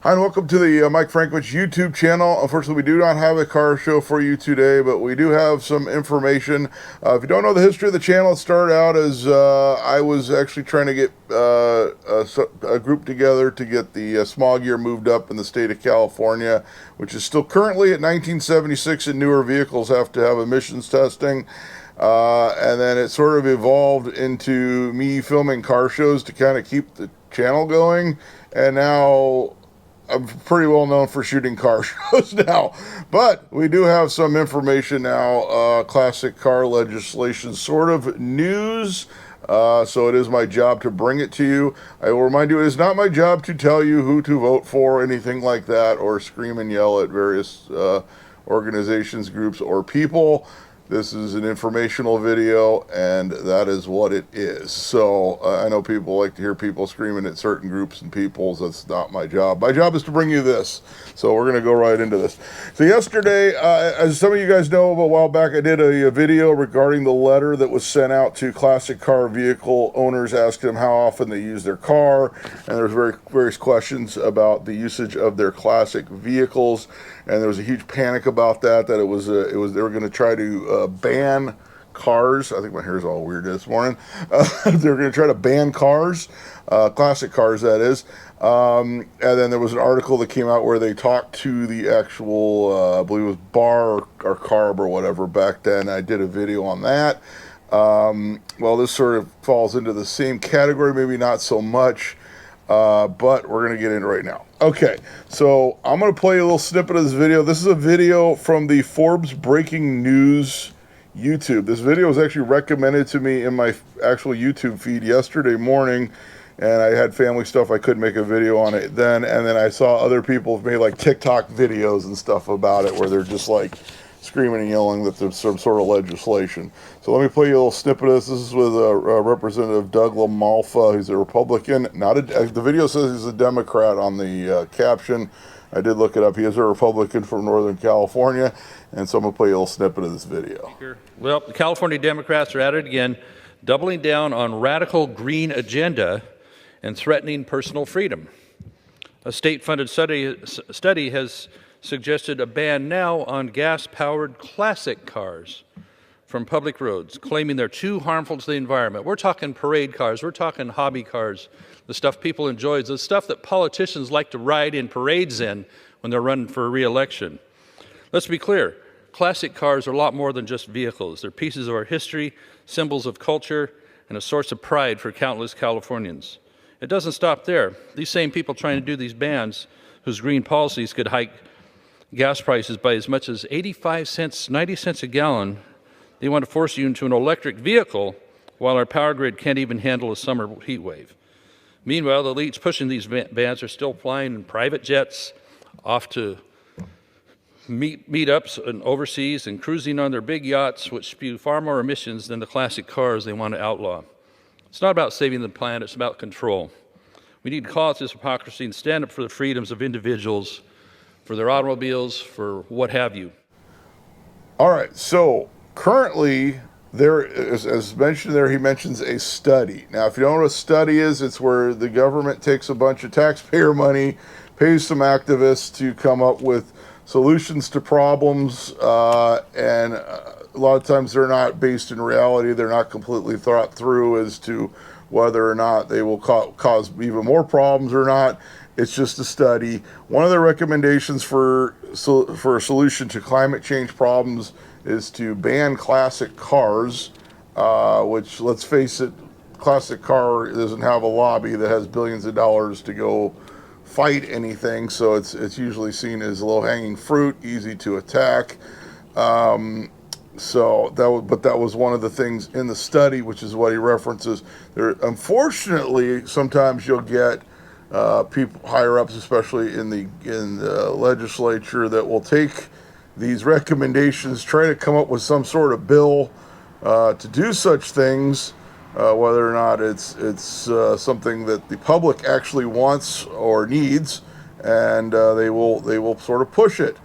Hi, and welcome to the Mike Frankovich YouTube channel. Unfortunately, we do not have a car show for you today, but we do have some information. If you don't know the history of the channel, it started out as I was actually trying to get a group together to get the smog year moved up in the state of California, which is still currently at 1976, and newer vehicles have to have emissions testing. And then it sort of evolved into me filming car shows to kind of keep the channel going, and now I'm pretty well known for shooting car shows now, but we do have some information now, classic car legislation sort of news, so it is my job to bring it to you. I will remind you, it is not my job to tell you who to vote for, anything like that, or scream and yell at various organizations, groups, or people. This is an informational video, and that is what it is. So I know people like to hear people screaming at certain groups and peoples. That's not my job. My job is to bring you this. So we're going to go right into this. So yesterday, as some of you guys know, a while back, I did a video regarding the letter that was sent out to classic car vehicle owners, asking them how often they use their car. And there was various questions about the usage of their classic vehicles. And there was a huge panic about that they were going to try to ban cars. I think my hair's all weird this morning. They were going to try to ban cars, classic cars, that is. And then there was an article that came out where they talked to the actual, I believe it was Bar or Carb or whatever back then. I did a video on that. Well, this sort of falls into the same category, maybe not so much. But we're going to get in right now. Okay, so I'm going to play a little snippet of this video. This is a video from the Forbes Breaking News YouTube. This video was actually recommended to me in my actual YouTube feed yesterday morning, and I had family stuff. I couldn't make a video on it then, and then I saw other people have made like TikTok videos and stuff about it where they're just like screaming and yelling that there's some sort of legislation. So let me play you a little snippet of this. This is with Representative Doug LaMalfa, who's a Republican. The video says he's a Democrat on the caption. I did look it up. He is a Republican from Northern California, and so I'm going to play you a little snippet of this video. Well, the California Democrats are at it again, doubling down on radical green agenda and threatening personal freedom. A state-funded study has suggested a ban now on gas-powered classic cars from public roads, claiming they're too harmful to the environment. We're talking parade cars, we're talking hobby cars, the stuff people enjoy, the stuff that politicians like to ride in parades in when they're running for re-election. Let's be clear, classic cars are a lot more than just vehicles. They're pieces of our history, symbols of culture, and a source of pride for countless Californians. It doesn't stop there. These same people trying to do these bans, whose green policies could hike gas prices by as much as 85 cents, 90 cents a gallon, they want to force you into an electric vehicle while our power grid can't even handle a summer heat wave. Meanwhile, the elites pushing these bans are still flying in private jets off to meetups and overseas and cruising on their big yachts, which spew far more emissions than the classic cars they want to outlaw. It's not about saving the planet, it's about control. We need to call out this hypocrisy and stand up for the freedoms of individuals, for their automobiles, for what have you. All right, so currently, there is, as mentioned there, he mentions a study. Now, if you don't know what a study is, it's where the government takes a bunch of taxpayer money, pays some activists to come up with solutions to problems, and a lot of times they're not based in reality. They're not completely thought through as to whether or not they will cause even more problems or not. It's just a study. One of the recommendations for a solution to climate change problems is to ban classic cars, which, let's face it, classic car doesn't have a lobby that has billions of dollars to go fight anything, so it's usually seen as low-hanging fruit, easy to attack. So that was one of the things in the study, which is what he references. There, unfortunately, sometimes you'll get people higher ups, especially in the legislature, that will take these recommendations, try to come up with some sort of bill to do such things, whether or not it's something that the public actually wants or needs, and they will sort of push it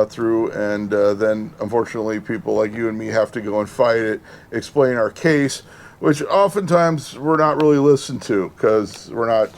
through, and then unfortunately people like you and me have to go and fight it, explain our case, which oftentimes we're not really listened to because we're not,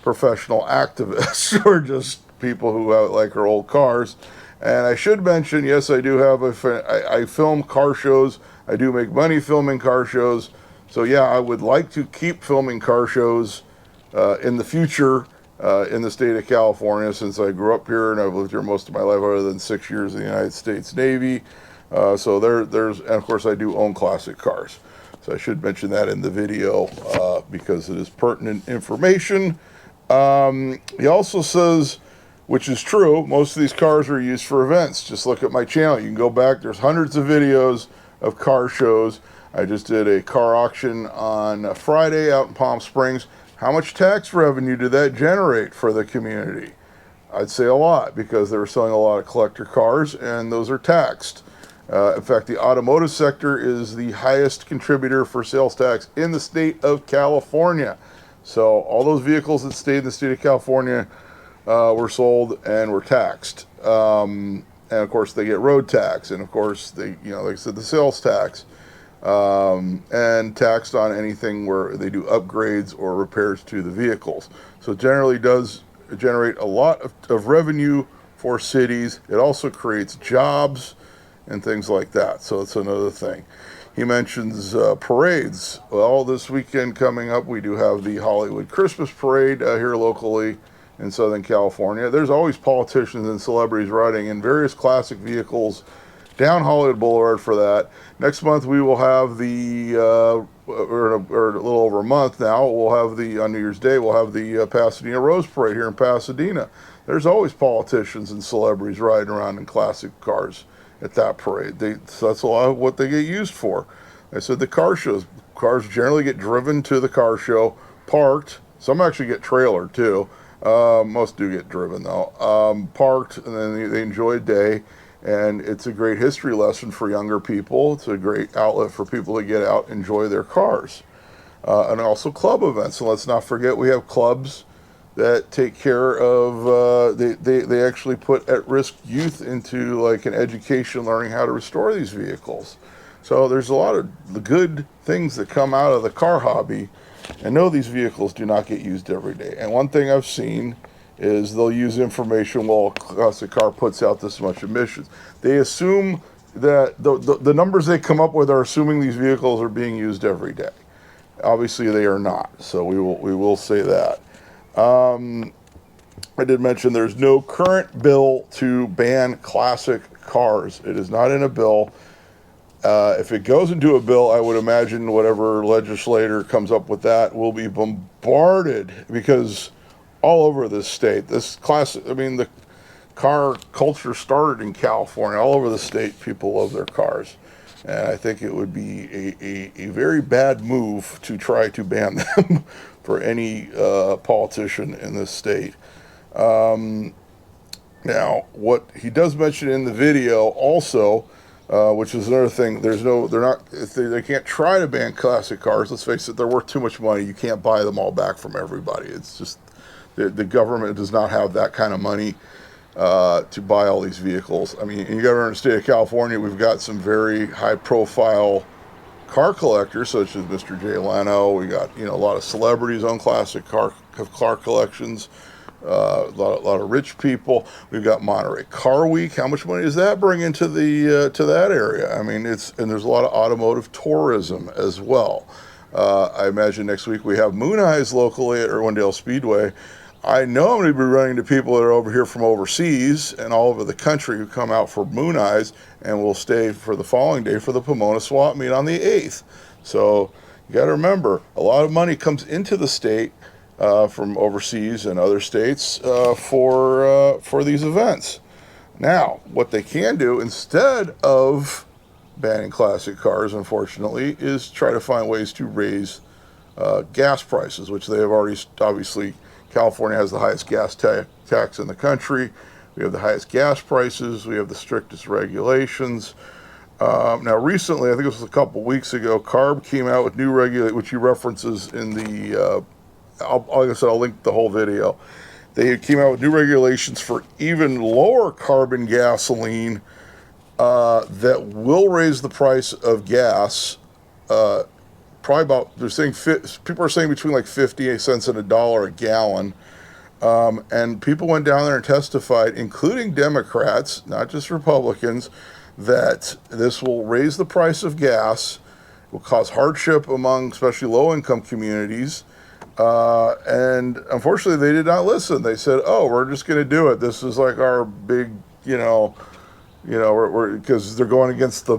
professional activists or just people who like our old cars. And I should mention, yes, I do have I film car shows. I do make money filming car shows. So yeah, I would like to keep filming car shows in the future in the state of California, since I grew up here and I've lived here most of my life, other than 6 years in the United States Navy. So there's, and of course I do own classic cars. So I should mention that in the video because it is pertinent information. He also says, which is true, most of these cars are used for events. Just look at my channel. You can go back. There's hundreds of videos of car shows. I just did a car auction on Friday out in Palm Springs. How much tax revenue did that generate for the community? I'd say a lot, because they were selling a lot of collector cars, and those are taxed. In fact, the automotive sector is the highest contributor for sales tax in the state of California. So all those vehicles that stayed in the state of California were sold and were taxed. And of course they get road tax, and of course they, like I said, the sales tax, and taxed on anything where they do upgrades or repairs to the vehicles. So it generally does generate a lot of revenue for cities. It also creates jobs and things like that. So it's another thing. He mentions parades. Well, this weekend coming up, we do have the Hollywood Christmas Parade here locally in Southern California. There's always politicians and celebrities riding in various classic vehicles down Hollywood Boulevard for that. Next month we will have the, or a little over a month now, we'll have the, on New Year's Day, we'll have the Pasadena Rose Parade here in Pasadena. There's always politicians and celebrities riding around in classic cars at that parade. So that's a lot of what they get used for. I said the car shows, cars generally get driven to the car show, parked. Some actually get trailered too. Most do get driven though. Parked, and then they enjoy a day. And it's a great history lesson for younger people. It's a great outlet for people to get out and enjoy their cars. And also club events. And let's not forget, we have clubs that take care of, they actually put at-risk youth into like an education, learning how to restore these vehicles. So there's a lot of good things that come out of the car hobby. And no, these vehicles do not get used every day. And one thing I've seen is they'll use information, well, a classic car puts out this much emissions. They assume that the numbers they come up with are assuming these vehicles are being used every day. Obviously they are not, so we will say that. I did mention there's no current bill to ban classic cars. It is not in a bill. If it goes into a bill, I would imagine whatever legislator comes up with that will be bombarded, because all over this state, this classic, I mean, the car culture started in California. All over the state, people love their cars. And I think it would be a very bad move to try to ban them for any politician in this state. Now, what he does mention in the video also, which is another thing, they can't try to ban classic cars. Let's face it, they're worth too much money. You can't buy them all back from everybody. It's just, the government does not have that kind of money to buy all these vehicles. I mean, you got to remember, in the state of California, we've got some very high-profile car collectors, such as Mr. Jay Leno. We got, a lot of celebrities own classic car collections. A lot of rich people. We've got Monterey Car Week. How much money does that bring into the to that area? I mean, and there's a lot of automotive tourism as well. I imagine next week we have Moon Eyes locally at Irwindale Speedway. I know I'm going to be running into people that are over here from overseas and all over the country who come out for Moon Eyes and will stay for the following day for the Pomona Swap Meet on the 8th. So you got to remember, a lot of money comes into the state from overseas and other states for these events. Now, what they can do instead of banning classic cars, unfortunately, is try to find ways to raise gas prices, which they have already, obviously. California has the highest gas tax in the country. We have the highest gas prices. We have the strictest regulations. Now, recently, I think it was a couple weeks ago, Carb came out with new regulations, which he references in the, like I said, I'll link the whole video. They came out with new regulations for even lower carbon gasoline that will raise the price of gas. Probably about, they're saying, people are saying between like 50 cents and $1 a gallon. And people went down there and testified, including Democrats, not just Republicans, that this will raise the price of gas, will cause hardship among especially low-income communities. And unfortunately, they did not listen. They said, "Oh, we're just going to do it. This is like our big, we're because they're going against the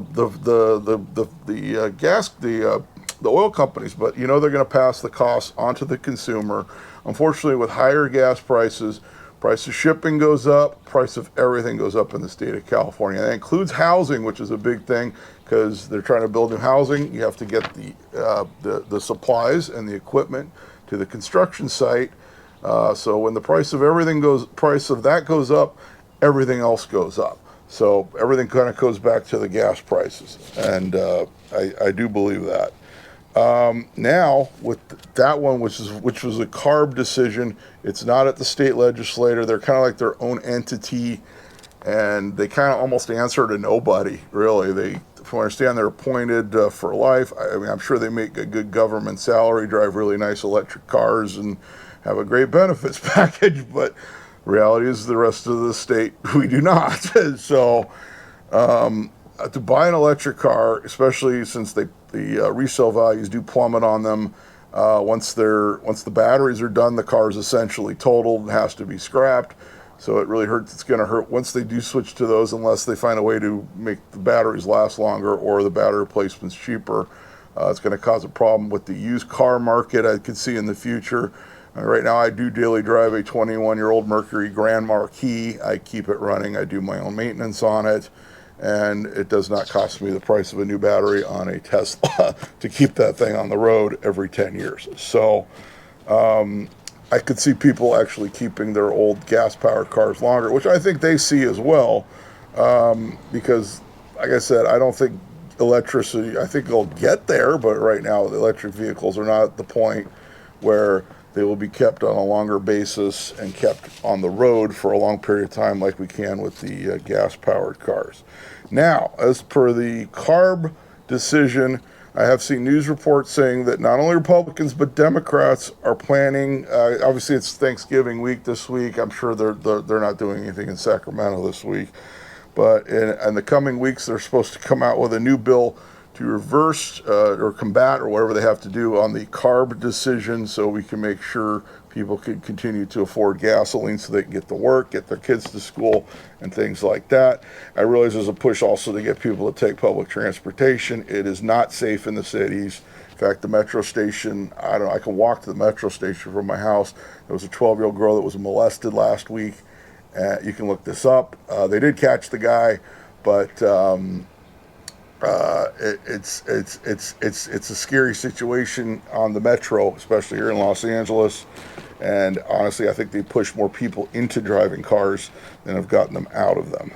oil companies, but they're going to pass the costs onto the consumer. Unfortunately, with higher gas prices, price of shipping goes up, price of everything goes up in the state of California. That includes housing, which is a big thing because they're trying to build new housing. You have to get the supplies and the equipment to the construction site. So when the price of that goes up, everything else goes up. So everything kind of goes back to the gas prices, and I do believe that. Now with that one, which was a Carb decision, it's not at the state legislature. They're kind of like their own entity, and they kind of almost answer to nobody, really. From what I understand, they're appointed for life. I mean, I'm sure they make a good government salary, drive really nice electric cars, and have a great benefits package, but reality is the rest of the state, we do not. So to buy an electric car, especially since the resale values do plummet on them, once the batteries are done, the car is essentially totaled and has to be scrapped. So it really hurts. It's going to hurt once they do switch to those, unless they find a way to make the batteries last longer or the battery replacement's cheaper. It's going to cause a problem with the used car market, I could see in the future. Right now, I do daily drive a 21-year-old Mercury Grand Marquis. I keep it running. I do my own maintenance on it, and it does not cost me the price of a new battery on a Tesla to keep that thing on the road every 10 years. So I could see people actually keeping their old gas-powered cars longer, which I think they see as well, because, like I said, I don't think electricity, I think it'll get there, but right now the electric vehicles are not at the point where they will be kept on a longer basis and kept on the road for a long period of time like we can with the gas-powered cars. Now, as per the Carb decision, I have seen news reports saying that not only Republicans but Democrats are planning, obviously it's Thanksgiving week this week. I'm sure they're not doing anything in Sacramento this week. But in the coming weeks, they're supposed to come out with a new bill to reverse or combat or whatever they have to do on the Carb decision, so we can make sure people can continue to afford gasoline so they can get to work, get their kids to school, and things like that. I realize there's a push also to get people to take public transportation. It is not safe in the cities. In fact, the metro station, I can walk to the metro station from my house. There was a 12-year-old girl that was molested last week. You can look this up. They did catch the guy, but it's a scary situation on the metro, especially here in Los Angeles. And honestly, I think they push more people into driving cars than have gotten them out of them.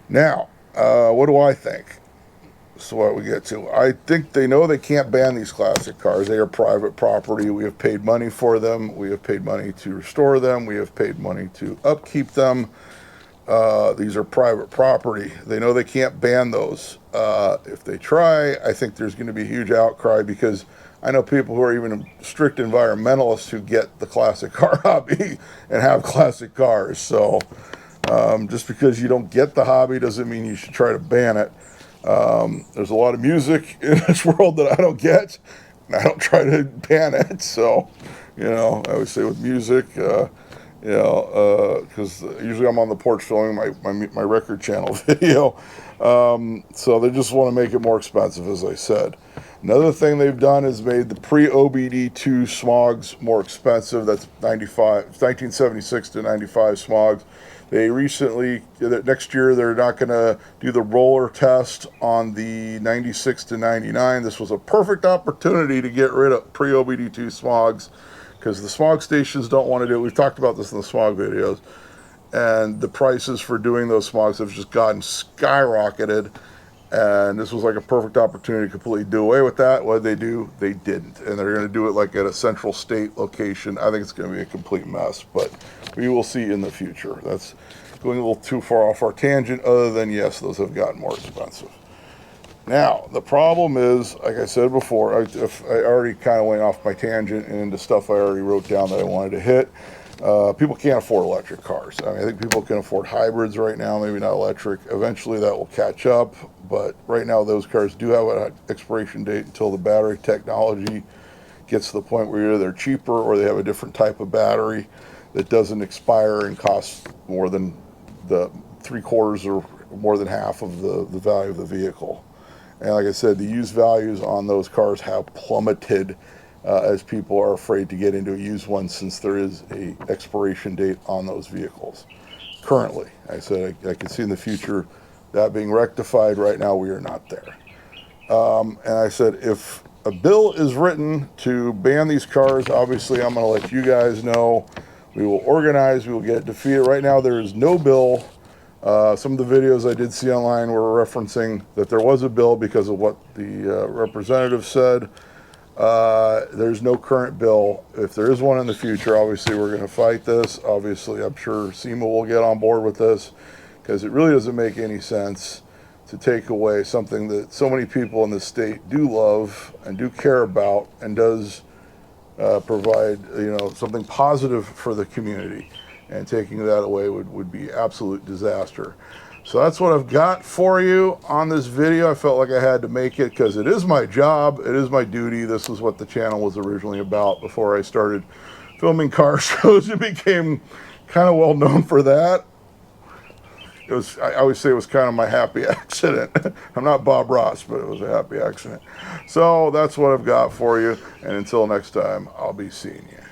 Now, what do I think? So what we get to, I think they know they can't ban these classic cars. They are private property. We have paid money for them. We have paid money to restore them. We have paid money to upkeep them. These are private property. They know they can't ban those. If they try, I think there's going to be a huge outcry, because I know people who are even strict environmentalists who get the classic car hobby and have classic cars. So just because you don't get the hobby doesn't mean you should try to ban it. There's a lot of music in this world that I don't get, and I don't try to ban it. So, I would say with music, because usually I'm on the porch filming my record channel video. So they just want to make it more expensive, as I said. Another thing they've done is made the pre-OBD2 Smogs more expensive. That's 1976 to 95 Smogs. They recently, next year, they're not going to do the roller test on the 96 to 99. This was a perfect opportunity to get rid of pre-OBD2 Smogs, because the smog stations don't want to do it. We've talked about this in the smog videos. And the prices for doing those smogs have just gotten skyrocketed. And this was like a perfect opportunity to completely do away with that. What did they do? They didn't. And they're going to do it like at a central state location. I think it's going to be a complete mess, but we will see in the future. That's going a little too far off our tangent, other than, yes, those have gotten more expensive. Now, the problem is, like I said before, I already kind of went off my tangent and into stuff I already wrote down that I wanted to hit. People can't afford electric cars. I mean, I think people can afford hybrids right now, maybe not electric. Eventually that will catch up, but right now those cars do have an expiration date until the battery technology gets to the point where either they're cheaper or they have a different type of battery that doesn't expire and costs more than the 3/4 or more than half of the value of the vehicle. And like I said, the used values on those cars have plummeted as people are afraid to get into a used one since there is a expiration date on those vehicles. Currently, I said I can see in the future that being rectified. Right now, we are not there. And I said if a bill is written to ban these cars, obviously I'm going to let you guys know. We will organize. We will get it defeated. Right now, there is no bill. Some of the videos I did see online were referencing that there was a bill because of what the representative said. There's no current bill. If there is one in the future, obviously we're going to fight this. Obviously, I'm sure SEMA will get on board with this because it really doesn't make any sense to take away something that so many people in the state do love and do care about and does provide, something positive for the community. And taking that away would be absolute disaster. So that's what I've got for you on this video. I felt like I had to make it because it is my job. It is my duty. This is what the channel was originally about before I started filming car shows. It became kind of well known for that. I always say it was kind of my happy accident. I'm not Bob Ross, but it was a happy accident. So that's what I've got for you. And until next time, I'll be seeing you.